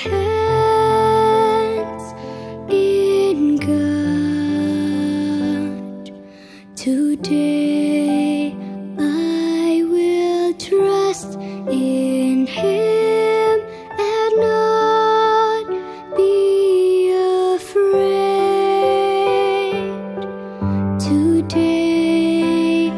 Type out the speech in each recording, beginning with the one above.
hands in God. Today I will trust in Him and not be afraid. Today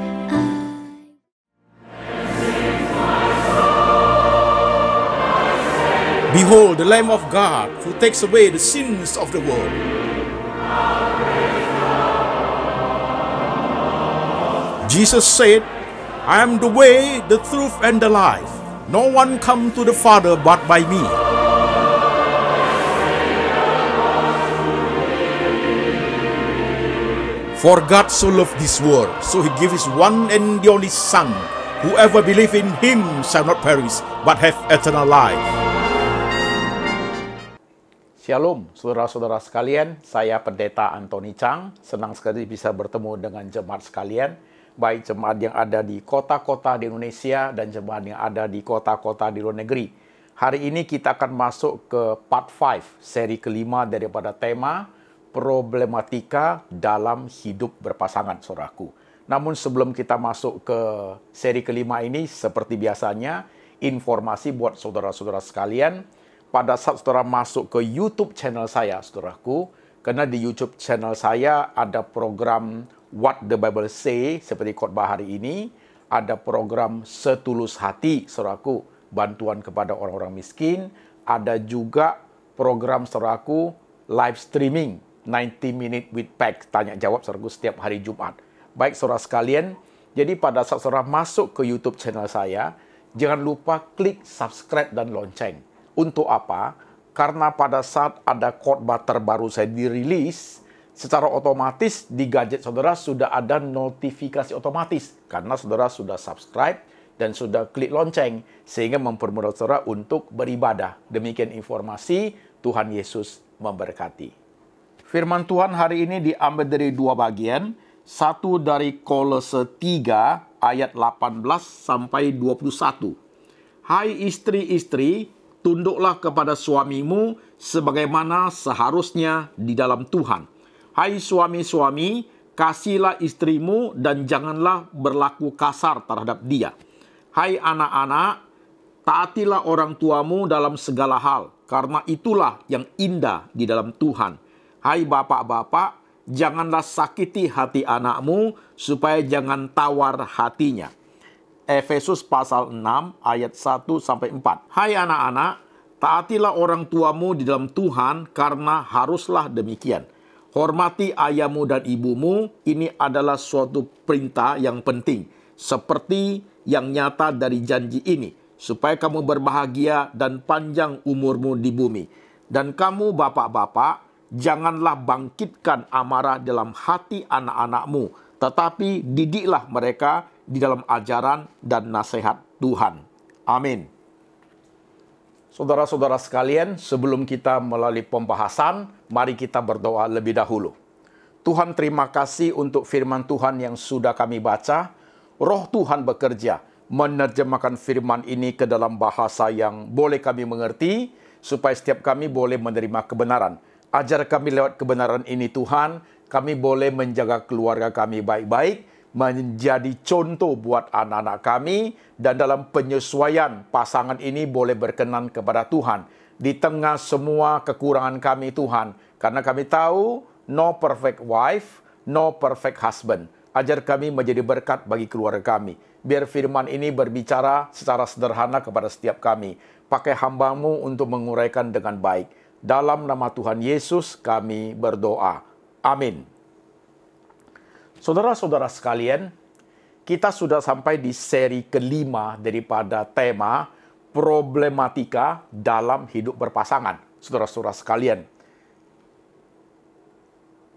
Behold, the Lamb of God, who takes away the sins of the world. Jesus said, I am the way, the truth, and the life. No one comes to the Father but by me. For God so loved this world, so He gave His one and the only Son. Whoever believes in Him shall not perish, but have eternal life. Shalom, saudara-saudara sekalian. Saya Pendeta Antoni Chang. Senang sekali bisa bertemu dengan jemaat sekalian, baik jemaat yang ada di kota-kota di Indonesia dan jemaat yang ada di kota-kota di luar negeri. Hari ini kita akan masuk ke part 5, seri kelima daripada tema problematika dalam hidup berpasangan, saudaraku. Namun sebelum kita masuk ke seri kelima ini, seperti biasanya, informasi buat saudara-saudara sekalian. Pada saat saudara masuk ke YouTube channel saya, saudaraku, karena di YouTube channel saya ada program What the Bible Say, seperti khotbah hari ini, ada program Setulus Hati, saudaraku, bantuan kepada orang-orang miskin, ada juga program, saudaraku, live streaming, 90 Minute with Pack, tanya jawab, saudaraku, setiap hari Jumat. Baik, saudara sekalian, jadi pada saat saudara masuk ke YouTube channel saya, jangan lupa klik subscribe dan lonceng. Untuk apa? Karena pada saat ada khotbah terbaru saya dirilis, secara otomatis di gadget saudara sudah ada notifikasi otomatis. Karena saudara sudah subscribe dan sudah klik lonceng. Sehingga mempermudah saudara untuk beribadah. Demikian informasi, Tuhan Yesus memberkati. Firman Tuhan hari ini diambil dari dua bagian. Satu dari Kolose 3 ayat 18 sampai 21. Hai istri-istri, tunduklah kepada suamimu sebagaimana seharusnya di dalam Tuhan. Hai suami-suami, kasihilah istrimu dan janganlah berlaku kasar terhadap dia. Hai anak-anak, taatilah orang tuamu dalam segala hal, karena itulah yang indah di dalam Tuhan. Hai bapak-bapak, janganlah sakiti hati anakmu, supaya jangan tawar hatinya. Efesus pasal 6 ayat 1-4. Hai anak-anak, taatilah orang tuamu di dalam Tuhan, karena haruslah demikian. Hormati ayahmu dan ibumu, ini adalah suatu perintah yang penting, seperti yang nyata dari janji ini, supaya kamu berbahagia dan panjang umurmu di bumi. Dan kamu bapak-bapak, janganlah bangkitkan amarah dalam hati anak-anakmu, tetapi didiklah mereka di dalam ajaran dan nasihat Tuhan. Amin. Saudara-saudara sekalian, sebelum kita melalui pembahasan, mari kita berdoa lebih dahulu. Tuhan, terima kasih untuk firman Tuhan yang sudah kami baca. Roh Tuhan bekerja, menerjemahkan firman ini ke dalam bahasa yang boleh kami mengerti, supaya setiap kami boleh menerima kebenaran. Ajar kami lewat kebenaran ini Tuhan, kami boleh menjaga keluarga kami baik-baik, menjadi contoh buat anak-anak kami, dan dalam penyesuaian pasangan ini boleh berkenan kepada Tuhan. Di tengah semua kekurangan kami Tuhan, karena kami tahu no perfect wife, no perfect husband. Ajar kami menjadi berkat bagi keluarga kami. Biar firman ini berbicara secara sederhana kepada setiap kami. Pakai hamba-Mu untuk menguraikan dengan baik. Dalam nama Tuhan Yesus kami berdoa. Amin. Saudara-saudara sekalian, kita sudah sampai di seri kelima daripada tema problematika dalam hidup berpasangan. Saudara-saudara sekalian,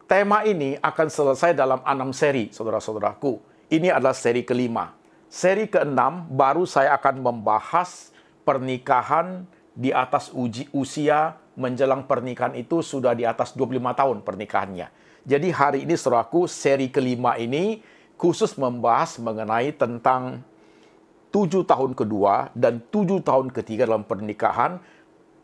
tema ini akan selesai dalam 6 seri, saudara-saudaraku. Ini adalah seri kelima. Seri ke-6 baru saya akan membahas pernikahan di atas usia menjelang pernikahan itu sudah di atas 25 tahun pernikahannya. Jadi hari ini saudaraku, seri kelima ini khusus membahas mengenai tentang 7 tahun kedua dan 7 tahun ketiga dalam pernikahan.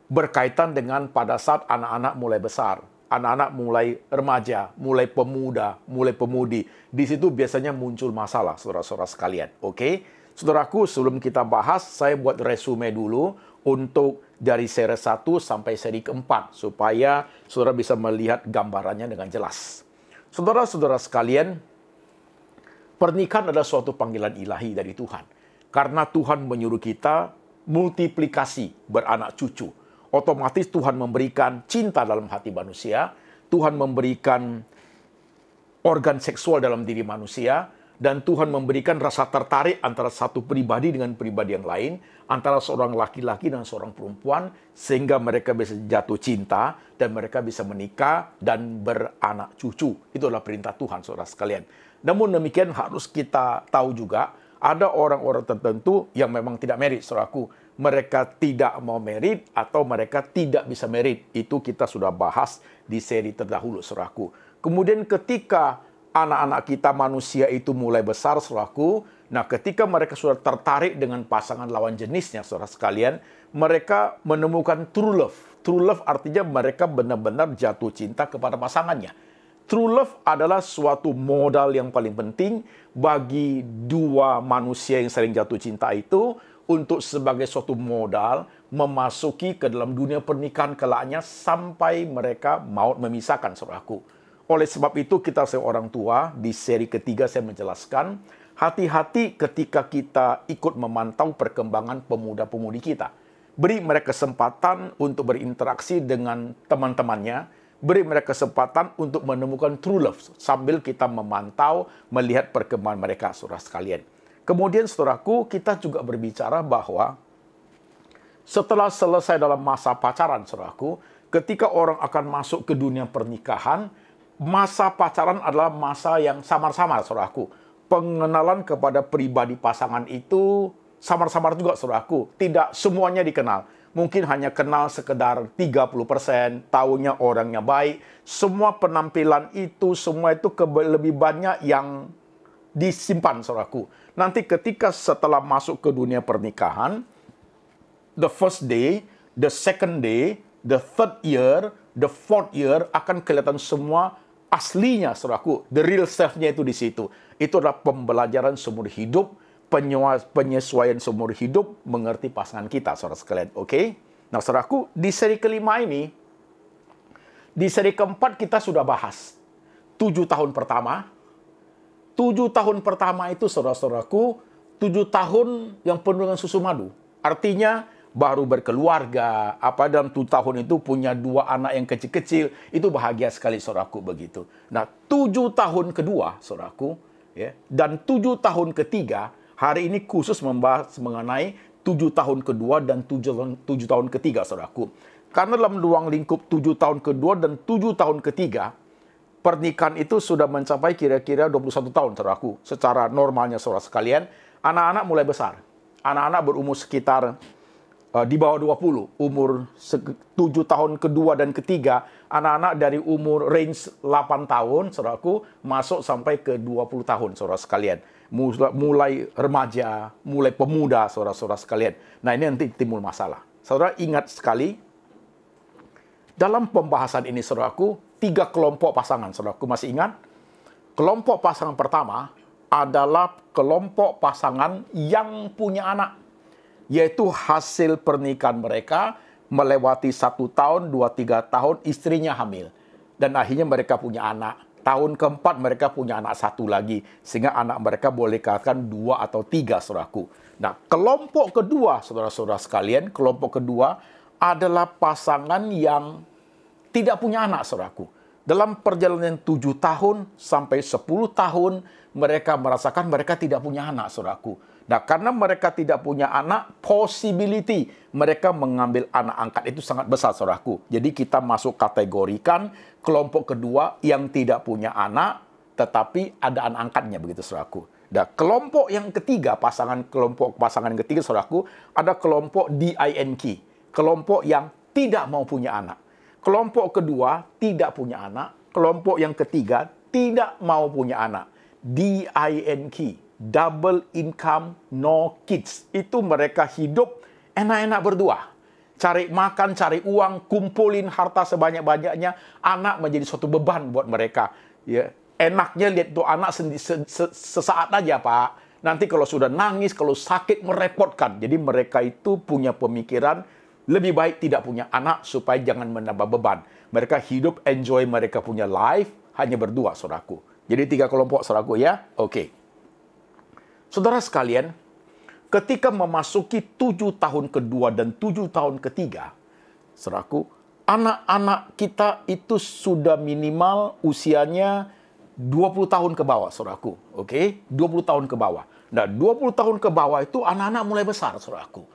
berkaitan dengan pada saat anak-anak mulai besar, anak-anak mulai remaja, mulai pemuda, mulai pemudi. Di situ biasanya muncul masalah, saudara-saudara sekalian. Oke? Saudaraku, sebelum kita bahas, saya buat resume dulu untuk dari seri 1 sampai seri keempat, supaya saudara bisa melihat gambarannya dengan jelas. Saudara-saudara sekalian, pernikahan adalah suatu panggilan ilahi dari Tuhan. Karena Tuhan menyuruh kita multiplikasi, beranak cucu. Otomatis Tuhan memberikan cinta dalam hati manusia. Tuhan memberikan organ seksual dalam diri manusia. Dan Tuhan memberikan rasa tertarik antara satu pribadi dengan pribadi yang lain. Antara seorang laki-laki dan seorang perempuan. Sehingga mereka bisa jatuh cinta. Dan mereka bisa menikah dan beranak cucu. Itu adalah perintah Tuhan, saudara sekalian. Namun demikian harus kita tahu juga, ada orang-orang tertentu yang memang tidak merit, saudaraku. Mereka tidak mau merit atau mereka tidak bisa merit. Itu kita sudah bahas di seri terdahulu, saudaraku. Kemudian ketika anak-anak kita manusia itu mulai besar, saudaraku. Nah, ketika mereka sudah tertarik dengan pasangan lawan jenisnya, saudara sekalian, mereka menemukan true love. True love artinya mereka benar-benar jatuh cinta kepada pasangannya. True love adalah suatu modal yang paling penting bagi dua manusia yang sering jatuh cinta itu untuk sebagai suatu modal memasuki ke dalam dunia pernikahan kelaknya sampai mereka maut memisahkan, saudaraku. Oleh sebab itu kita seorang tua di seri ketiga saya menjelaskan hati-hati ketika kita ikut memantau perkembangan pemuda-pemudi kita. Beri mereka kesempatan untuk berinteraksi dengan teman-temannya. Beri mereka kesempatan untuk menemukan true love sambil kita memantau, melihat perkembangan mereka, saudara sekalian. Kemudian, saudaraku, kita juga berbicara bahwa setelah selesai dalam masa pacaran, saudaraku, ketika orang akan masuk ke dunia pernikahan, masa pacaran adalah masa yang samar-samar, saudaraku. Pengenalan kepada pribadi pasangan itu samar-samar juga, saudaraku. Tidak semuanya dikenal. Mungkin hanya kenal sekedar 30%, tahunya orangnya baik. Semua penampilan itu, semua itu lebih banyak yang disimpan, saudaraku. Nanti ketika setelah masuk ke dunia pernikahan, the first day, the second day, the third year, the fourth year, akan kelihatan semua aslinya, saudaraku. The real self-nya itu di situ. Itu adalah pembelajaran seumur hidup, penyesuaian seumur hidup, mengerti pasangan kita, saudara sekalian. Oke? Nah, saudaraku, di seri kelima ini, di seri keempat kita sudah bahas 7 tahun pertama. 7 tahun pertama itu, saudara-saudaraku, 7 tahun yang penuh dengan susu madu. Artinya, baru berkeluarga, dalam 7 tahun itu punya 2 anak yang kecil-kecil, itu bahagia sekali, saudaraku, begitu. Nah, 7 tahun kedua, saudaraku, ya, dan 7 tahun ketiga, hari ini khusus membahas mengenai 7 tahun kedua dan 7 tahun ketiga, saudaraku. Karena dalam ruang lingkup 7 tahun kedua dan 7 tahun ketiga, pernikahan itu sudah mencapai kira-kira 21 tahun, saudaraku. Secara normalnya, saudara sekalian, anak-anak mulai besar. Anak-anak berumur sekitar di bawah 20. Umur 7 tahun kedua dan ketiga, anak-anak dari umur range 8 tahun, saudaraku, masuk sampai ke 20 tahun, saudara sekalian. Mulai remaja, mulai pemuda, saudara-saudara sekalian. Nah, ini nanti timbul masalah. Saudara ingat sekali, dalam pembahasan ini, saudaraku, 3 kelompok pasangan, saudaraku masih ingat? Kelompok pasangan pertama adalah kelompok pasangan yang punya anak, yaitu hasil pernikahan mereka melewati 1 tahun, 2-3 tahun, istrinya hamil. Dan akhirnya mereka punya anak. Tahun keempat mereka punya anak 1 lagi. Sehingga anak mereka boleh katakan 2 atau 3, saudaraku. Nah, kelompok kedua, saudara-saudara sekalian, kelompok kedua adalah pasangan yang tidak punya anak, saudaraku. Dalam perjalanan 7 tahun sampai 10 tahun, mereka merasakan mereka tidak punya anak, saudaraku. Nah, karena mereka tidak punya anak, possibility mereka mengambil anak angkat itu sangat besar, saudaraku. Jadi kita masuk kategorikan kelompok kedua yang tidak punya anak, tetapi ada anak angkatnya, begitu, saudaraku. Nah, kelompok yang ketiga, kelompok pasangan yang ketiga, saudaraku, ada kelompok DINK. Kelompok yang tidak mau punya anak. Kelompok kedua tidak punya anak. Kelompok yang ketiga tidak mau punya anak. DINK. Double income, no kids. Itu mereka hidup enak-enak berdua. cari makan, cari uang, kumpulin harta sebanyak-banyaknya. Anak menjadi suatu beban buat mereka. Ya, enaknya lihat tuh anak sesaat aja, Pak. Nanti kalau sudah nangis, kalau sakit merepotkan. Jadi mereka itu punya pemikiran lebih baik tidak punya anak supaya jangan menambah beban. Mereka hidup, enjoy mereka punya life, hanya berdua, saudaraku. Jadi 3 kelompok, saudaraku ya. Oke. Saudara sekalian, ketika memasuki 7 tahun kedua dan 7 tahun ketiga, saudaraku, anak-anak kita itu sudah minimal usianya 20 tahun ke bawah, saudaraku. Oke? 20 tahun ke bawah. Nah, 20 tahun ke bawah itu anak-anak mulai besar, saudaraku.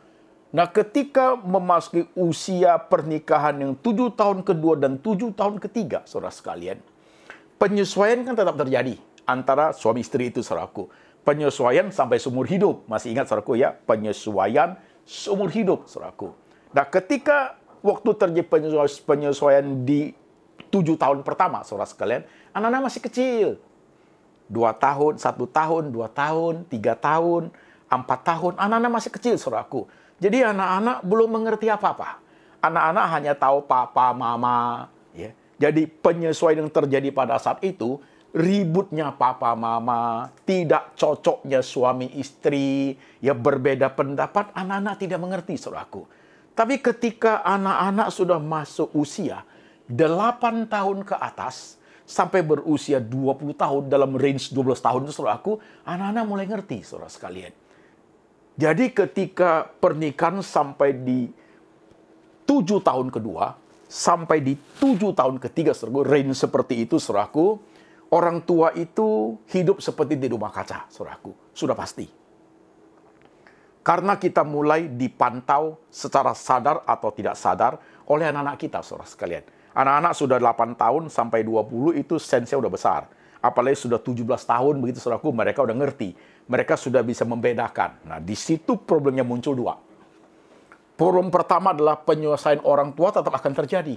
Nah, ketika memasuki usia pernikahan yang 7 tahun kedua dan 7 tahun ketiga, saudara sekalian, penyesuaian kan tetap terjadi antara suami istri itu, saudaraku. Penyesuaian sampai seumur hidup. Masih ingat, saudaraku ya? Penyesuaian seumur hidup, saudaraku. Nah, ketika waktu terjadi penyesuaian di 7 tahun pertama, saudara sekalian, anak-anak masih kecil. 2 tahun, 1 tahun, 2 tahun, 3 tahun, 4 tahun. Anak-anak masih kecil, saudaraku. Jadi anak-anak belum mengerti apa-apa. Anak-anak hanya tahu papa, mama. Ya. Jadi penyesuaian yang terjadi pada saat itu, ributnya papa, mama, tidak cocoknya suami istri, ya berbeda pendapat, anak-anak tidak mengerti, saudaraku. Tapi ketika anak-anak sudah masuk usia 8 tahun ke atas, sampai berusia 20 tahun, dalam range 12 tahun itu, saudaraku, anak-anak mulai ngerti, saudara sekalian. Jadi ketika pernikahan sampai di 7 tahun kedua, sampai di 7 tahun ketiga, saudaraku, range seperti itu, saudaraku, orang tua itu hidup seperti di rumah kaca, saudaraku. Sudah pasti. Karena kita mulai dipantau secara sadar atau tidak sadar oleh anak-anak kita, saudara sekalian. Anak-anak sudah 8 tahun sampai 20 itu sense-nya udah besar. Apalagi sudah 17 tahun begitu, saudaraku, mereka udah ngerti. Mereka sudah bisa membedakan. Nah, di situ problemnya muncul 2. Problem pertama adalah penyelesaian orang tua tetap akan terjadi.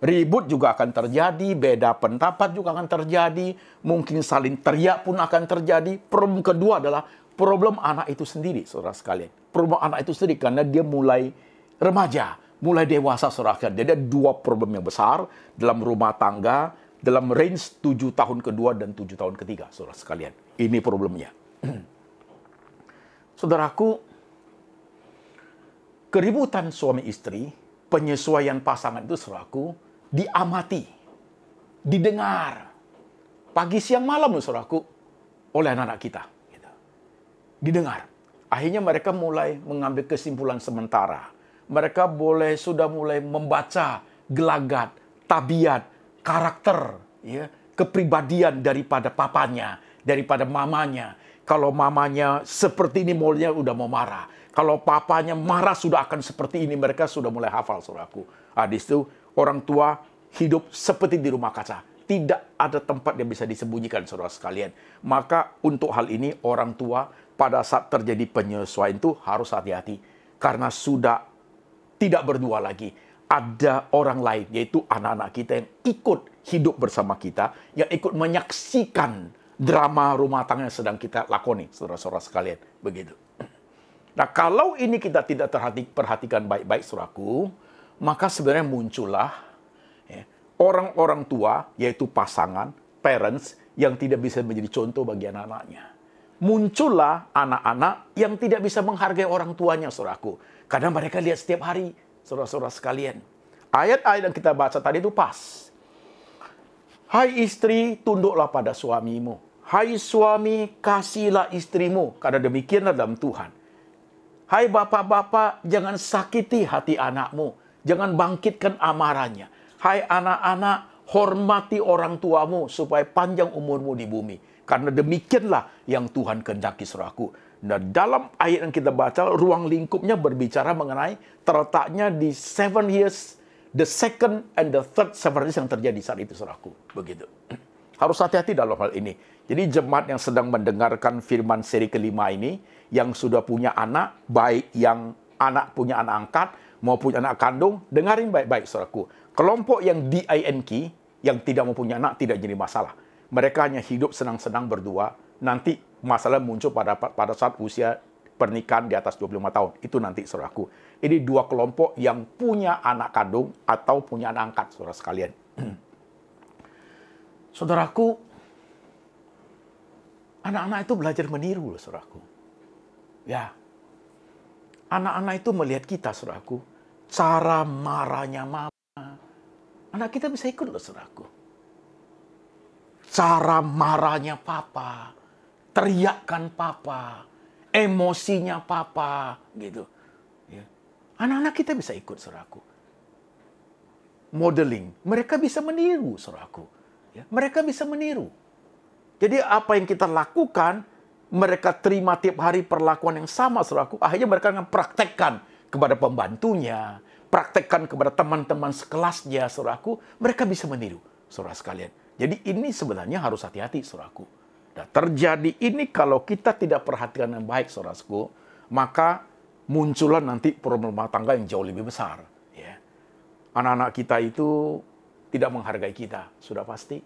Ribut juga akan terjadi, beda pendapat juga akan terjadi, mungkin saling teriak pun akan terjadi. Problem kedua adalah problem anak itu sendiri, saudara sekalian. Problem anak itu sendiri karena dia mulai remaja, mulai dewasa, saudara sekalian. Jadi ada 2 problem yang besar dalam rumah tangga, dalam range 7 tahun kedua dan 7 tahun ketiga, saudara sekalian. Ini problemnya. Saudaraku, keributan suami istri, penyesuaian pasangan itu, saudaraku, diamati, didengar, pagi, siang, malam, saudaraku, oleh anak-anak kita. Didengar. Akhirnya mereka mulai mengambil kesimpulan sementara. Mereka sudah mulai membaca gelagat, tabiat, karakter, ya, kepribadian daripada papanya, daripada mamanya. Kalau mamanya seperti ini, mulanya udah mau marah. Kalau papanya marah sudah akan seperti ini, mereka sudah mulai hafal, saudaraku. Di situ orang tua hidup seperti di rumah kaca. Tidak ada tempat yang bisa disembunyikan, saudara sekalian. Maka untuk hal ini orang tua pada saat terjadi penyesuaian itu harus hati-hati. Karena sudah tidak berdua lagi. Ada orang lain, yaitu anak-anak kita yang ikut hidup bersama kita, yang ikut menyaksikan drama rumah tangga yang sedang kita lakoni, saudara-saudara sekalian. Begitu. Nah, kalau ini kita tidak perhatikan baik-baik, saudaraku, maka sebenarnya muncullah orang-orang tua, yaitu pasangan, parents, yang tidak bisa menjadi contoh bagi anak-anaknya. Muncullah anak-anak yang tidak bisa menghargai orang tuanya, saudaraku. Karena mereka lihat setiap hari, saudara-saudara sekalian. Ayat-ayat yang kita baca tadi itu pas. Hai istri, tunduklah pada suamimu. Hai suami, kasihlah istrimu. Karena demikianlah dalam Tuhan. Hai bapak-bapak, jangan sakiti hati anakmu. Jangan bangkitkan amarahnya. Hai anak-anak, hormati orang tuamu supaya panjang umurmu di bumi. Karena demikianlah yang Tuhan kehendaki, saudaraku. Nah, dalam ayat yang kita baca, ruang lingkupnya berbicara mengenai terletaknya di 7 years, the second and the third 7 years yang terjadi saat itu, saudaraku. Begitu. Harus hati-hati dalam hal ini. Jadi jemaat yang sedang mendengarkan firman seri kelima ini, yang sudah punya anak, baik yang anak punya anak angkat, maupun anak kandung, dengarin baik-baik, saudaraku. Kelompok yang DINK, yang tidak mempunyai anak, tidak jadi masalah. Mereka hanya hidup senang-senang berdua. Nanti masalah muncul pada saat usia pernikahan di atas 25 tahun. Itu nanti, saudaraku. Ini dua kelompok yang punya anak kandung atau punya anak angkat, saudara sekalian. Saudaraku, anak-anak itu belajar meniru, saudaraku. Ya, anak-anak itu melihat kita, saudaraku. Cara marahnya mama. Anak kita bisa ikut loh, saudaraku. Cara marahnya papa. Teriakkan papa. Emosinya papa. Gitu. Ya. Anak-anak kita bisa ikut, saudaraku. Modeling. Mereka bisa meniru, saudaraku. Ya. Mereka bisa meniru. Jadi apa yang kita lakukan, mereka terima tiap hari perlakuan yang sama, saudaraku. Akhirnya mereka akan praktekkan kepada pembantunya, praktekkan kepada teman-teman sekelasnya, saudaraku. Mereka bisa meniru, saudara sekalian. Jadi ini sebenarnya harus hati-hati, saudaraku. Dan terjadi ini kalau kita tidak perhatikan yang baik, saudaraku, maka muncullah nanti problem rumah tangga yang jauh lebih besar. Ya. Anak-anak kita itu tidak menghargai kita, sudah pasti.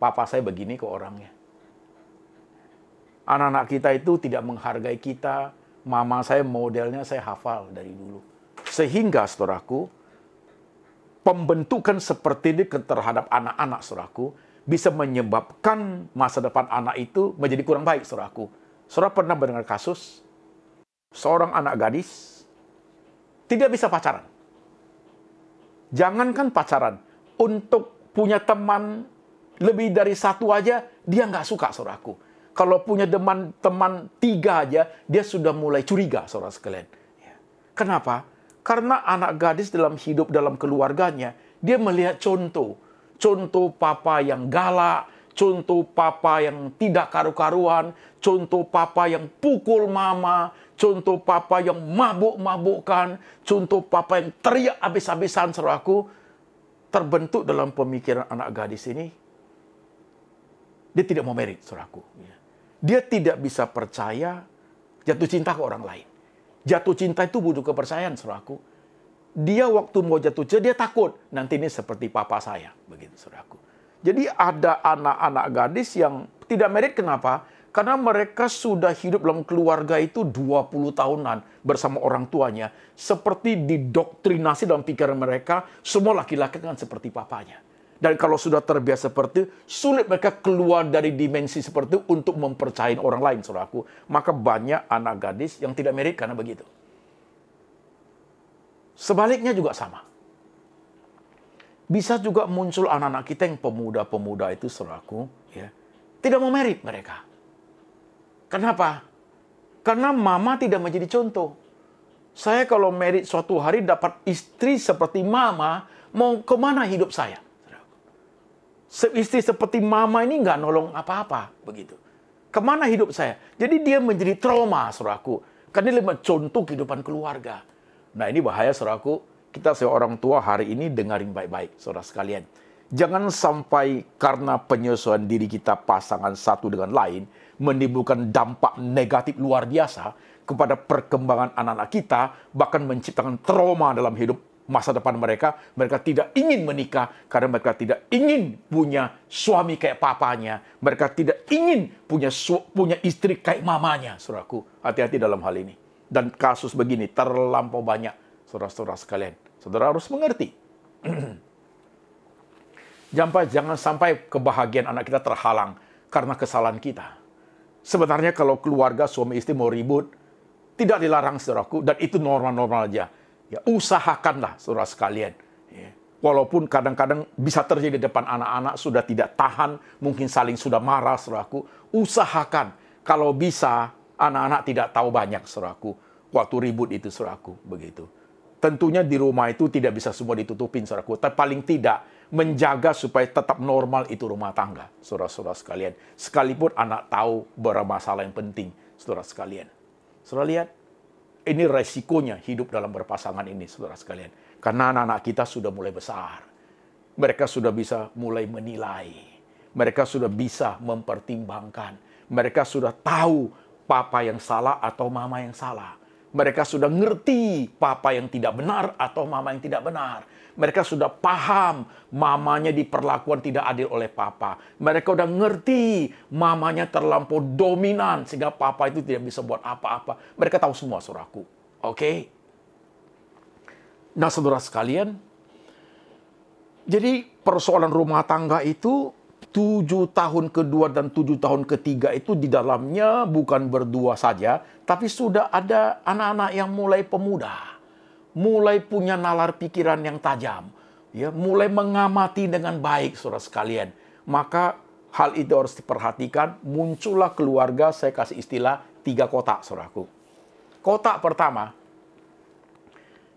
Papa saya begini ke orangnya. Anak-anak kita itu tidak menghargai kita. Mama saya modelnya saya hafal dari dulu. Sehingga, saudaraku, pembentukan seperti ini terhadap anak-anak, saudaraku, bisa menyebabkan masa depan anak itu menjadi kurang baik, saudaraku. Saudara pernah mendengar kasus seorang anak gadis tidak bisa pacaran. Jangankan pacaran, untuk punya teman lebih dari satu aja, dia nggak suka, saudaraku. Kalau punya teman 3 aja, dia sudah mulai curiga, saudara sekalian. Kenapa? Karena anak gadis dalam hidup dalam keluarganya, dia melihat contoh. Contoh papa yang galak, contoh papa yang tidak karu-karuan, contoh papa yang pukul mama, contoh papa yang mabuk-mabukkan, contoh papa yang teriak habis-habisan, saudaraku. Terbentuk dalam pemikiran anak gadis ini, dia tidak mau married, saudaraku. Dia tidak bisa percaya jatuh cinta ke orang lain. Jatuh cinta itu butuh kepercayaan, saudaraku. Dia waktu mau jatuh cinta, dia takut. Nanti ini seperti papa saya. Begitu, saudaraku. Jadi ada anak-anak gadis yang tidak married, kenapa? Karena mereka sudah hidup dalam keluarga itu 20 tahunan bersama orang tuanya. Seperti didoktrinasi dalam pikiran mereka, semua laki-laki kan seperti papanya. Dan kalau sudah terbiasa seperti itu, sulit mereka keluar dari dimensi seperti itu untuk mempercayai orang lain, saudaraku. Maka banyak anak gadis yang tidak married karena begitu. Sebaliknya juga sama. Bisa juga muncul anak-anak kita yang pemuda-pemuda itu, saudaraku, ya, tidak mau married mereka. Kenapa? Karena mama tidak menjadi contoh. Saya kalau married suatu hari dapat istri seperti mama, mau kemana hidup saya? Istri seperti mama ini nggak nolong apa-apa, begitu. Kemana hidup saya? Jadi dia menjadi trauma, saudaraku. Karena dia contoh kehidupan keluarga. Nah ini bahaya, saudaraku. Kita seorang tua hari ini dengarin baik-baik, saudara sekalian. Jangan sampai karena penyesuaian diri kita pasangan satu dengan lain, menimbulkan dampak negatif luar biasa kepada perkembangan anak-anak kita, bahkan menciptakan trauma dalam hidup masa depan mereka. Mereka tidak ingin menikah karena mereka tidak ingin punya suami kayak papanya. Mereka tidak ingin punya istri kayak mamanya, saudaraku. Hati-hati dalam hal ini. Dan kasus begini terlampau banyak, saudara-saudara sekalian. Saudara harus mengerti. Jangan sampai kebahagiaan anak kita terhalang karena kesalahan kita. Sebenarnya kalau keluarga suami istri mau ribut, tidak dilarang, saudaraku. Dan itu normal-normal aja. Ya, usahakanlah, saudara sekalian. Ya. Walaupun kadang-kadang bisa terjadi di depan anak-anak, sudah tidak tahan, mungkin saling sudah marah, saudaraku. Usahakan, kalau bisa, anak-anak tidak tahu banyak, saudaraku. Waktu ribut itu, saudaraku, begitu. Tentunya di rumah itu tidak bisa semua ditutupin, saudaraku. Tapi paling tidak, menjaga supaya tetap normal itu rumah tangga, saudara-saudara sekalian. Sekalipun anak tahu bermasalah yang penting, saudara sekalian. Saudara lihat, ini resikonya hidup dalam berpasangan ini, saudara sekalian. Karena anak-anak kita sudah mulai besar. Mereka sudah bisa mulai menilai. Mereka sudah bisa mempertimbangkan. Mereka sudah tahu papa yang salah atau mama yang salah. Mereka sudah ngerti papa yang tidak benar atau mama yang tidak benar. Mereka sudah paham mamanya diperlakukan tidak adil oleh papa. Mereka sudah ngerti mamanya terlampau dominan sehingga papa itu tidak bisa buat apa-apa. Mereka tahu semua, saudaraku. Oke? Nah, saudara sekalian, jadi persoalan rumah tangga itu 7 tahun kedua dan 7 tahun ketiga itu di dalamnya bukan berdua saja, tapi sudah ada anak-anak yang mulai pemuda, mulai punya nalar pikiran yang tajam, ya, mulai mengamati dengan baik, saudara sekalian. Maka hal itu harus diperhatikan. Muncullah keluarga, saya kasih istilah 3 kotak, saudaraku. Kotak pertama,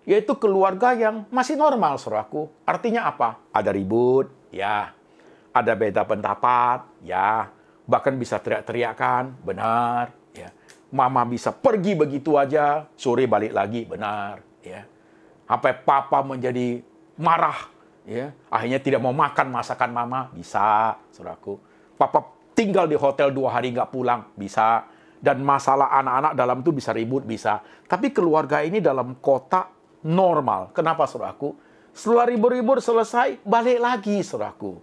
yaitu keluarga yang masih normal, saudaraku. Artinya apa? Ada ribut, ya. Ada beda pendapat, ya. Bahkan bisa teriak-teriakan, benar, ya. Mama bisa pergi begitu aja, sore balik lagi, benar, ya. Sampai papa menjadi marah, ya. Akhirnya tidak mau makan masakan mama, bisa, saudaraku. Papa tinggal di hotel 2 hari nggak pulang, bisa. Dan masalah anak-anak dalam itu bisa ribut, bisa. Tapi keluarga ini dalam kotak normal. Kenapa, saudaraku? Setelah ribut-ribut selesai, balik lagi, saudaraku.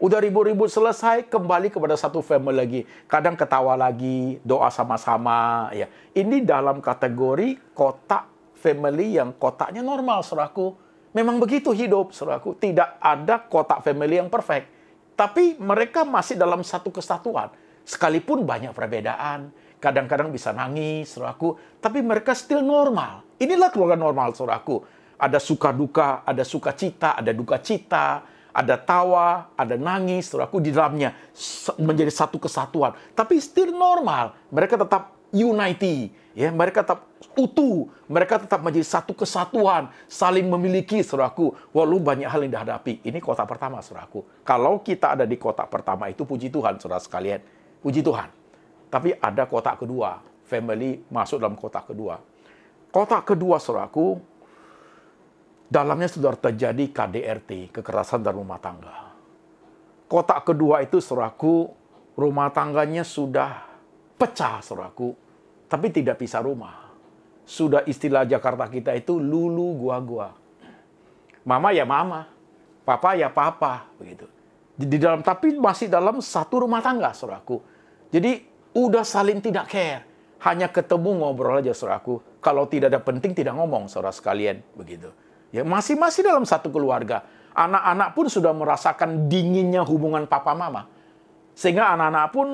Udah ribut-ribut selesai, kembali kepada satu family lagi. Kadang ketawa lagi, doa sama-sama. Ya. Ini dalam kategori kotak family yang kotaknya normal, saudaraku. Memang begitu hidup, saudaraku. Tidak ada kotak family yang perfect. Tapi mereka masih dalam satu kesatuan. Sekalipun banyak perbedaan. Kadang-kadang bisa nangis, saudaraku. Tapi mereka still normal. Inilah keluarga normal, saudaraku. Ada suka duka, ada sukacita, ada duka cita, ada tawa, ada nangis, saudaraku, di dalamnya menjadi satu kesatuan. Tapi still normal. Mereka tetap unity, ya, mereka tetap utuh, mereka tetap menjadi satu kesatuan, saling memiliki, saudaraku, walau banyak hal yang dihadapi. Ini kotak pertama, saudaraku. Kalau kita ada di kotak pertama itu, puji Tuhan, saudara sekalian, puji Tuhan. Tapi ada kotak kedua, family masuk dalam kotak kedua. Kotak kedua, saudaraku, dalamnya sudah terjadi KDRT, kekerasan dalam rumah tangga. Kotak kedua itu, saudaraku, rumah tangganya sudah pecah, saudaraku, tapi tidak pisah rumah. Sudah istilah Jakarta kita itu lulu gua-gua. Mama ya mama, papa ya papa, begitu. Di dalam, tapi masih dalam satu rumah tangga, saudaraku. Jadi udah saling tidak care, hanya ketemu ngobrol aja, saudaraku. Kalau tidak ada penting tidak ngomong, saudara sekalian, begitu. Ya, masih dalam satu keluarga. Anak-anak pun sudah merasakan dinginnya hubungan papa mama. Sehingga anak-anak pun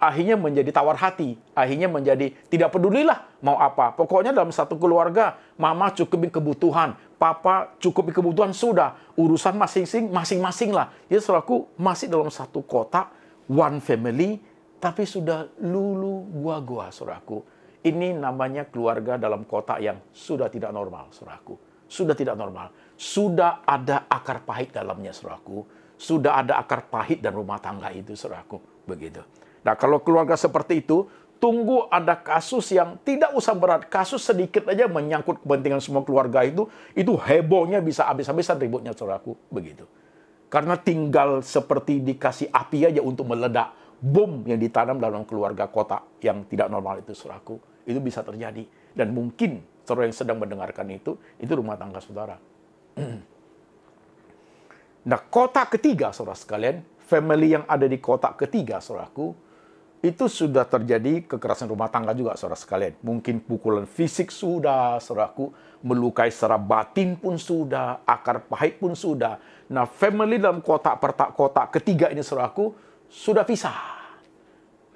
akhirnya menjadi tawar hati. Akhirnya menjadi tidak pedulilah mau apa. Pokoknya dalam satu keluarga, mama cukupin kebutuhan. Papa cukupin kebutuhan, sudah. Urusan masing-masing lah. Ya, saudaraku, masih dalam satu kotak, one family, tapi sudah lulu gua-gua, saudaraku. Ini namanya keluarga dalam kotak yang sudah tidak normal, saudaraku. Sudah tidak normal. Sudah ada akar pahit dalamnya, saudaraku. Sudah ada akar pahit dan rumah tangga itu, saudaraku. Begitu. Nah, kalau keluarga seperti itu, tunggu ada kasus yang tidak usah berat. Kasus sedikit aja menyangkut kepentingan semua keluarga itu hebohnya bisa habis-habisan ributnya, saudaraku. Begitu. Karena tinggal seperti dikasih api aja untuk meledak. Bom yang ditanam dalam keluarga kotak yang tidak normal itu, saudaraku. Itu bisa terjadi. Dan mungkin saudara yang sedang mendengarkan itu rumah tangga saudara. Nah, kotak ketiga, saudara sekalian, family yang ada di kotak ketiga, saudaraku, itu sudah terjadi kekerasan rumah tangga juga, saudara sekalian. Mungkin pukulan fisik sudah, saudaraku, melukai secara batin pun sudah, akar pahit pun sudah. Nah, family dalam kotak ketiga ini, saudaraku, sudah pisah.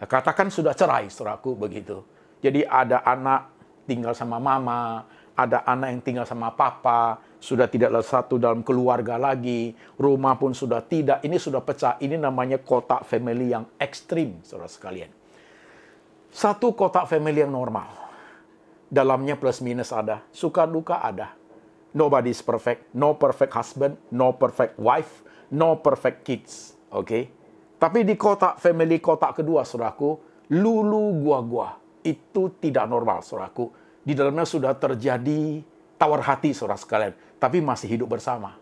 Nah, katakan sudah cerai, saudaraku, begitu. Jadi ada anak tinggal sama mama, ada anak yang tinggal sama papa, sudah tidak satu dalam keluarga lagi, rumah pun sudah tidak, ini sudah pecah. Ini namanya kotak family yang ekstrim, saudara sekalian. Satu kotak family yang normal. Dalamnya plus minus ada, suka duka ada. Nobody is perfect, no perfect husband, no perfect wife, no perfect kids. Oke? Tapi di kotak family kotak kedua, saudaraku, lulu gua-gua. Itu tidak normal, saudaraku. Di dalamnya sudah terjadi tawar hati, saudara sekalian. Tapi masih hidup bersama.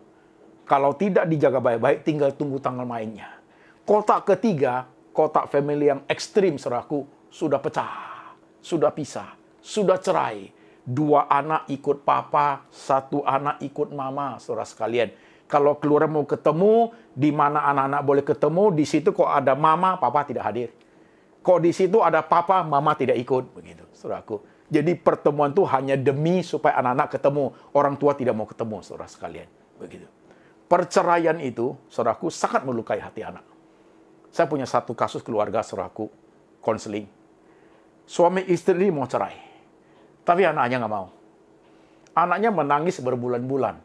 Kalau tidak dijaga baik-baik, tinggal tunggu tanggal mainnya. Kotak ketiga, kotak family yang ekstrim, saudaraku, sudah pecah, sudah pisah, sudah cerai. 2 anak ikut papa, 1 anak ikut mama, saudara sekalian. Kalau keluarga mau ketemu, di mana anak-anak boleh ketemu, di situ kok ada mama, papa tidak hadir. Kok di situ ada papa, mama tidak ikut, begitu, saudaraku. Jadi pertemuan itu hanya demi supaya anak-anak ketemu, orang tua tidak mau ketemu, saudara sekalian, begitu. Perceraian itu, saudaraku, sangat melukai hati anak. Saya punya satu kasus keluarga, saudaraku, konseling. Suami istri mau cerai. Tapi anaknya nggak mau. Anaknya menangis berbulan-bulan.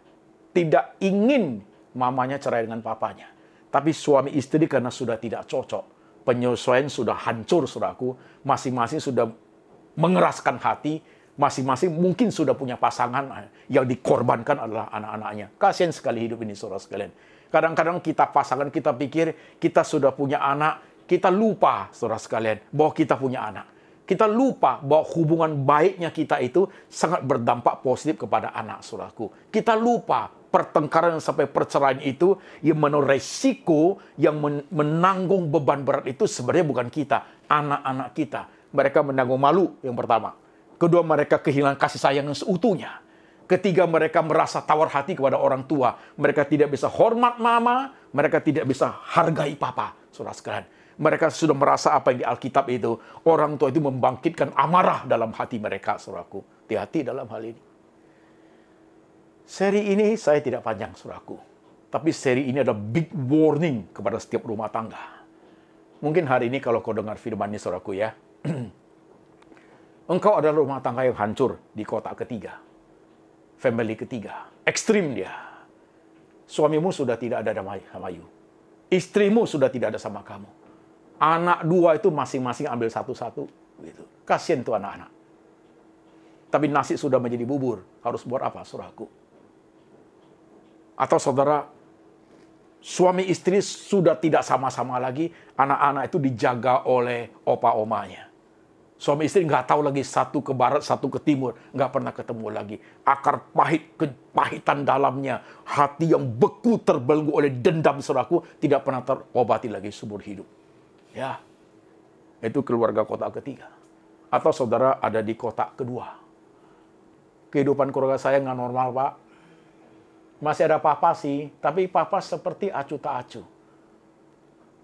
Tidak ingin mamanya cerai dengan papanya. Tapi suami istri karena sudah tidak cocok. Penyesuaian sudah hancur, saudaraku. Masing-masing sudah mengeraskan hati. Masing-masing mungkin sudah punya pasangan. Yang dikorbankan adalah anak-anaknya. Kasihan sekali hidup ini, saudara sekalian. Kadang-kadang kita pasangan, kita pikir kita sudah punya anak. Kita lupa, saudara sekalian, bahwa kita punya anak. Kita lupa bahwa hubungan baiknya kita itu sangat berdampak positif kepada anak, saudaraku. Kita lupa pertengkaran sampai perceraian itu yang menurut resiko yang menanggung beban berat itu sebenarnya bukan kita, anak-anak kita. Mereka menanggung malu yang pertama. Kedua, mereka kehilangan kasih sayang yang seutuhnya. Ketiga, mereka merasa tawar hati kepada orang tua. Mereka tidak bisa hormat mama, mereka tidak bisa hargai papa, saudara sekalian. Mereka sudah merasa apa yang di Alkitab itu. Orang tua itu membangkitkan amarah dalam hati mereka, saudaraku. Hati-hati dalam hal ini. Seri ini saya tidak panjang, saudaraku. Tapi seri ini ada big warning kepada setiap rumah tangga. Mungkin hari ini kalau kau dengar firman ini, saudaraku ya. Engkau adalah rumah tangga yang hancur di kota ketiga. Family ketiga. Ekstrim dia. Suamimu sudah tidak ada sama you. Istrimu sudah tidak ada sama kamu. Anak 2 itu masing-masing ambil satu-satu. Gitu. Kasian tuh anak-anak. Tapi nasi sudah menjadi bubur. Harus buat apa, saudaraku? Atau saudara, suami istri sudah tidak sama-sama lagi. Anak-anak itu dijaga oleh opa-omanya. Suami istri nggak tahu lagi satu ke barat, satu ke timur. Nggak pernah ketemu lagi. Akar pahit, kepahitan dalamnya. Hati yang beku terbelenggu oleh dendam, saudaraku. Tidak pernah terobati lagi seumur hidup. Ya, itu keluarga kota ketiga. Atau saudara ada di kota kedua. Kehidupan keluarga saya nggak normal, Pak. Masih ada papa sih, tapi papa seperti acu tak acu.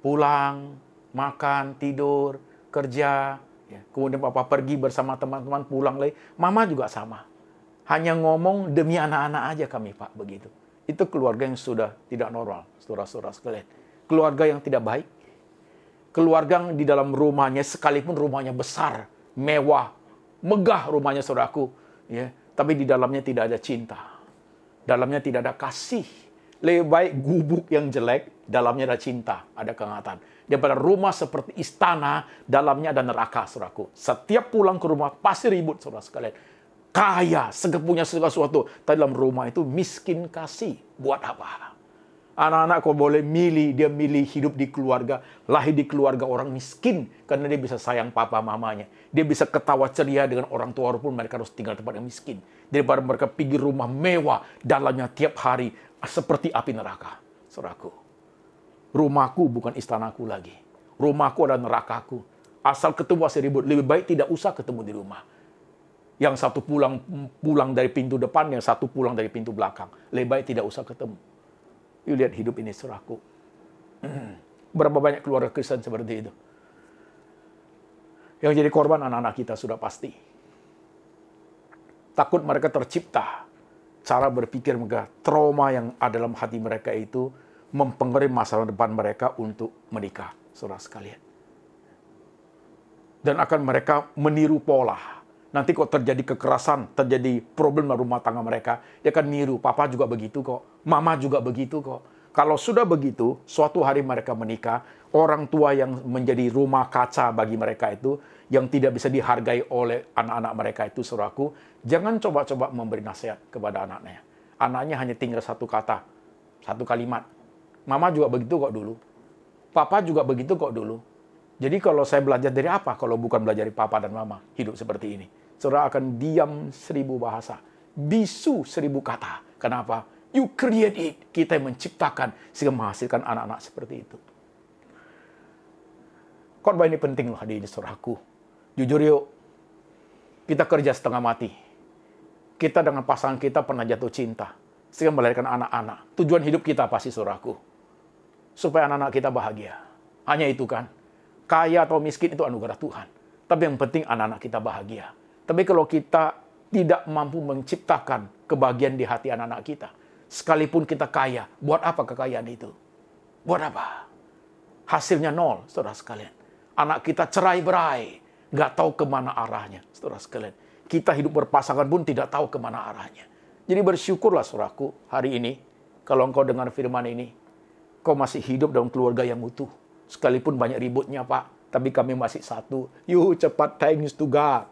Pulang, makan, tidur, kerja. Ya. Kemudian papa pergi bersama teman-teman, pulang lagi. Mama juga sama. Hanya ngomong demi anak-anak aja kami, Pak, begitu. Itu keluarga yang sudah tidak normal, saudara-saudara sekalian. Keluarga yang tidak baik. Keluarga di dalam rumahnya, sekalipun rumahnya besar, mewah, megah rumahnya, saudaraku. Ya, tapi di dalamnya tidak ada cinta. Dalamnya tidak ada kasih. Lebih baik gubuk yang jelek, dalamnya ada cinta, ada kehangatan. Daripada rumah seperti istana, dalamnya ada neraka, saudaraku. Setiap pulang ke rumah, pasti ribut, saudara sekalian. Kaya, punya segala sesuatu. Tapi dalam rumah itu miskin kasih. Buat apa? Anak-anak kau boleh milih, dia milih hidup di keluarga, lahir di keluarga orang miskin, karena dia bisa sayang papa mamanya. Dia bisa ketawa ceria dengan orang tua, walaupun mereka harus tinggal di tempat yang miskin. Daripada mereka pergi rumah mewah, dalamnya tiap hari seperti api neraka. Saudaraku, rumahku bukan istanaku lagi. Rumahku adalah nerakaku. Asal ketemu asal ribut, lebih baik tidak usah ketemu di rumah. Yang satu pulang dari pintu depan, yang satu pulang dari pintu belakang. Lebih baik tidak usah ketemu. You lihat hidup ini, saudaraku. Berapa banyak keluarga Kristen seperti itu. Yang jadi korban anak-anak kita sudah pasti. Takut mereka tercipta. Cara berpikir mereka, trauma yang ada dalam hati mereka itu mempengaruhi masa depan mereka untuk menikah, saudara sekalian. Dan akan mereka meniru pola. Nanti kok terjadi kekerasan, terjadi problem dalam rumah tangga mereka, dia akan niru. Papa juga begitu kok, mama juga begitu kok. Kalau sudah begitu, suatu hari mereka menikah, orang tua yang menjadi rumah kaca bagi mereka itu, yang tidak bisa dihargai oleh anak-anak mereka itu, saudaraku, jangan coba-coba memberi nasihat kepada anaknya. Anaknya hanya tinggal satu kata, satu kalimat. Mama juga begitu kok dulu. Papa juga begitu kok dulu. Jadi kalau saya belajar dari apa kalau bukan belajar dari papa dan mama hidup seperti ini? Saudara akan diam 1000 bahasa, bisu 1000 kata. Kenapa? You create it. Kita yang menciptakan sehingga menghasilkan anak-anak seperti itu. Khotbah ini penting loh hadirin saudaraku. Jujur yuk, kita kerja setengah mati. kita dengan pasangan kita pernah jatuh cinta, sehingga melahirkan anak-anak. Tujuan hidup kita pasti, saudaraku, supaya anak-anak kita bahagia. Hanya itu kan. Kaya atau miskin itu anugerah Tuhan. Tapi yang penting anak-anak kita bahagia. Tapi kalau kita tidak mampu menciptakan kebahagiaan di hati anak-anak kita, sekalipun kita kaya, buat apa kekayaan itu? Buat apa? Hasilnya nol, saudara sekalian. Anak kita cerai-berai, nggak tahu kemana arahnya, saudara sekalian. Kita hidup berpasangan pun tidak tahu kemana arahnya. Jadi bersyukurlah, saudaraku, hari ini, kalau engkau dengar firman ini, kau masih hidup dalam keluarga yang utuh. Sekalipun banyak ributnya, Pak, tapi kami masih satu. Yuh, cepat, thanks to God.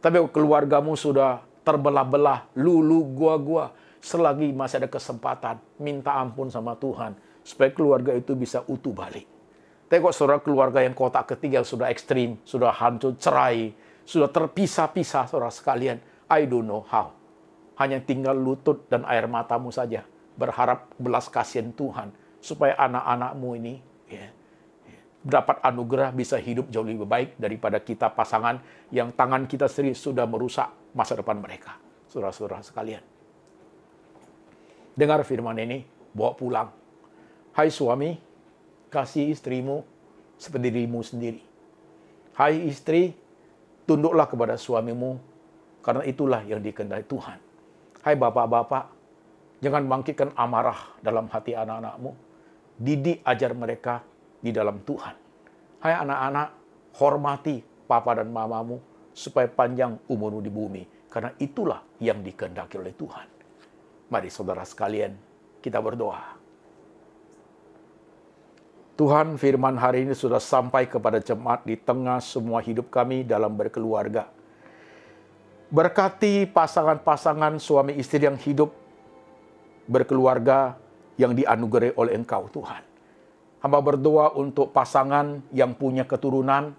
Tapi keluargamu sudah terbelah-belah, lulu, gua-gua. Selagi masih ada kesempatan, minta ampun sama Tuhan, supaya keluarga itu bisa utuh balik. Tapi kok saudara keluarga yang kotak ketiga sudah ekstrim, sudah hancur, cerai, sudah terpisah-pisah, saudara sekalian, I don't know how. Hanya tinggal lutut dan air matamu saja, berharap belas kasihan Tuhan, supaya anak-anakmu ini dapat anugerah bisa hidup jauh lebih baik daripada kita pasangan yang tangan kita sendiri sudah merusak masa depan mereka. Saudara-saudara sekalian, dengar firman ini, bawa pulang. Hai suami, kasih istrimu seperti dirimu sendiri. Hai istri, tunduklah kepada suamimu, karena itulah yang dikehendaki Tuhan. Hai bapak-bapak, jangan bangkitkan amarah dalam hati anak-anakmu. Didik, ajar mereka di dalam Tuhan. Hai anak-anak, hormati papa dan mamamu supaya panjang umurmu di bumi. Karena itulah yang dikehendaki oleh Tuhan. Mari saudara sekalian, kita berdoa. Tuhan, firman hari ini sudah sampai kepada jemaat di tengah semua hidup kami dalam berkeluarga. Berkati pasangan-pasangan suami istri yang hidup berkeluarga yang dianugerahi oleh Engkau, Tuhan. Hamba berdoa untuk pasangan yang punya keturunan.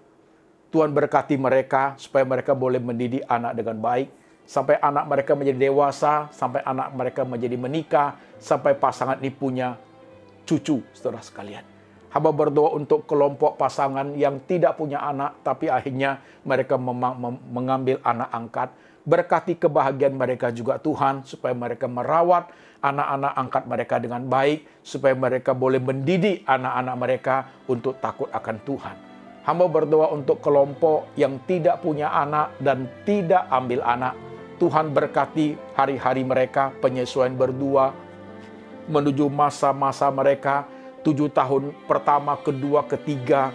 Tuhan berkati mereka supaya mereka boleh mendidik anak dengan baik. Sampai anak mereka menjadi dewasa, sampai anak mereka menjadi menikah, sampai pasangan ini punya cucu, saudara sekalian. Hamba berdoa untuk kelompok pasangan yang tidak punya anak, tapi akhirnya mereka mengambil anak angkat. Berkati kebahagiaan mereka juga Tuhan, supaya mereka merawat anak-anak angkat mereka dengan baik, supaya mereka boleh mendidik anak-anak mereka untuk takut akan Tuhan. Hamba berdoa untuk kelompok yang tidak punya anak dan tidak ambil anak. Tuhan berkati hari-hari mereka, penyesuaian berdua, menuju masa-masa mereka, 7 tahun pertama, kedua, ketiga,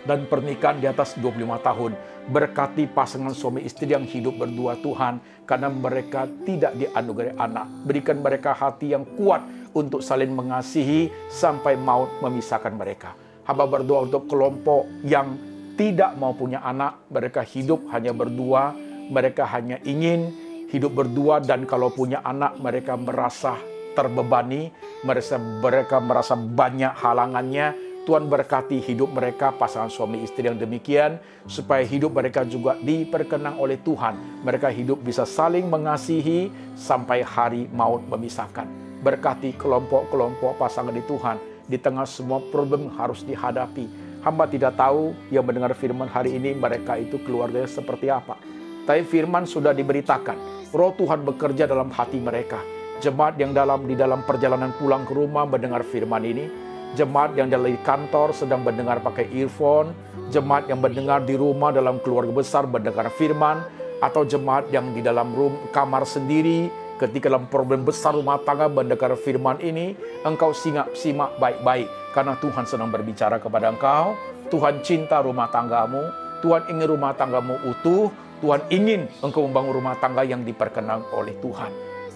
dan pernikahan di atas 25 tahun. Berkati pasangan suami istri yang hidup berdua Tuhan, karena mereka tidak dianugerahi anak. Berikan mereka hati yang kuat untuk saling mengasihi sampai maut memisahkan mereka. Hamba berdoa untuk kelompok yang tidak mau punya anak, mereka hidup hanya berdua, mereka hanya ingin hidup berdua, dan kalau punya anak mereka merasa terbebani, mereka merasa banyak halangannya. Tuhan berkati hidup mereka, pasangan suami istri yang demikian, supaya hidup mereka juga diperkenan oleh Tuhan. Mereka hidup bisa saling mengasihi sampai hari maut memisahkan. Berkati kelompok-kelompok pasangan di Tuhan, di tengah semua problem harus dihadapi. Hamba tidak tahu yang mendengar firman hari ini mereka itu keluarganya seperti apa. Tapi firman sudah diberitakan. Roh Tuhan bekerja dalam hati mereka. Jemaat yang di dalam perjalanan pulang ke rumah mendengar firman ini. Jemaat yang dari kantor sedang mendengar pakai earphone, jemaat yang mendengar di rumah dalam keluarga besar mendengar firman, atau jemaat yang di dalam kamar sendiri ketika dalam problem besar rumah tangga mendengar firman ini, engkau simak baik-baik, karena Tuhan sedang berbicara kepada engkau. Tuhan cinta rumah tanggamu, Tuhan ingin rumah tanggamu utuh, Tuhan ingin engkau membangun rumah tangga yang diperkenan oleh Tuhan.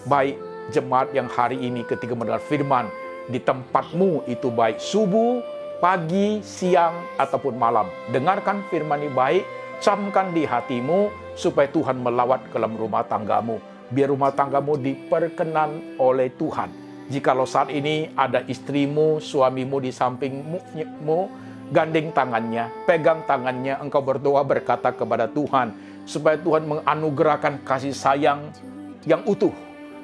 Baik jemaat yang hari ini ketika mendengar firman, di tempatmu itu baik subuh, pagi, siang, ataupun malam. Dengarkan firman ini baik, camkan di hatimu, supaya Tuhan melawat ke dalam rumah tanggamu. Biar rumah tanggamu diperkenan oleh Tuhan. Jikalau saat ini ada istrimu, suamimu di sampingmu, gandeng tangannya, pegang tangannya, engkau berdoa berkata kepada Tuhan, supaya Tuhan menganugerahkan kasih sayang yang utuh,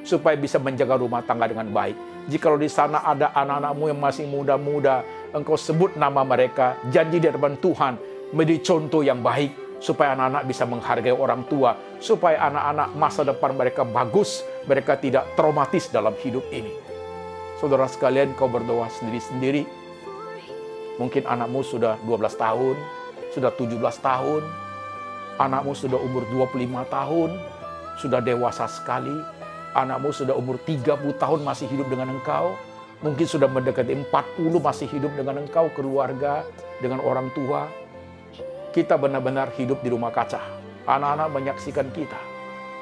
supaya bisa menjaga rumah tangga dengan baik. Jikalau di sana ada anak-anakmu yang masih muda-muda, engkau sebut nama mereka, janji di hadapan Tuhan, menjadi contoh yang baik, supaya anak-anak bisa menghargai orang tua, supaya anak-anak masa depan mereka bagus, mereka tidak traumatis dalam hidup ini. Saudara sekalian, kau berdoa sendiri-sendiri. Mungkin anakmu sudah 12 tahun, sudah 17 tahun, anakmu sudah umur 25 tahun, sudah dewasa sekali, anakmu sudah umur 30 tahun masih hidup dengan engkau, mungkin sudah mendekati 40 masih hidup dengan engkau, keluarga, dengan orang tua. Kita benar-benar hidup di rumah kaca. Anak-anak menyaksikan kita.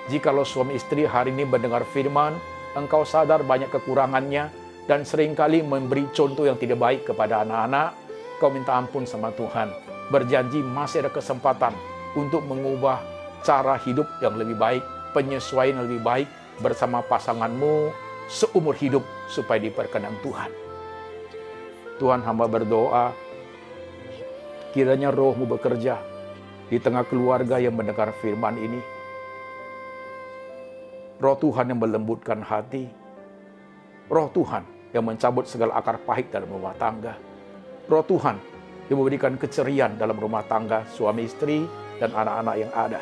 Jikalau suami istri hari ini mendengar firman, engkau sadar banyak kekurangannya, dan seringkali memberi contoh yang tidak baik kepada anak-anak, kau minta ampun sama Tuhan. Berjanji masih ada kesempatan untuk mengubah cara hidup yang lebih baik, penyesuaian yang lebih baik bersama pasanganmu seumur hidup supaya diperkenan Tuhan. Tuhan, hamba berdoa, kiranya Roh-Mu bekerja di tengah keluarga yang mendengar firman ini. Roh Tuhan yang melembutkan hati, Roh Tuhan yang mencabut segala akar pahit dalam rumah tangga, Roh Tuhan yang memberikan kecerian dalam rumah tangga suami istri dan anak-anak yang ada.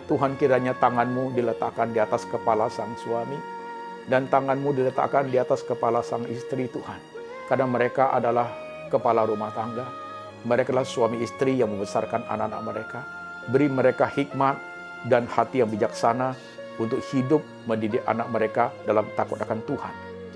Tuhan, kiranya tangan-Mu diletakkan di atas kepala sang suami, dan tangan-Mu diletakkan di atas kepala sang istri, Tuhan. Karena mereka adalah kepala rumah tangga. Mereka adalah suami istri yang membesarkan anak-anak mereka. Beri mereka hikmat dan hati yang bijaksana untuk hidup mendidik anak mereka dalam takut akan Tuhan.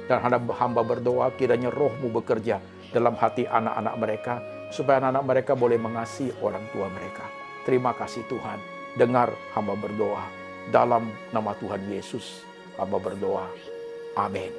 Dan hamba berdoa kiranya Roh-Mu bekerja dalam hati anak-anak mereka, supaya anak-anak mereka boleh mengasihi orang tua mereka. Terima kasih Tuhan. Dengar hamba berdoa. Dalam nama Tuhan Yesus, hamba berdoa. Amin.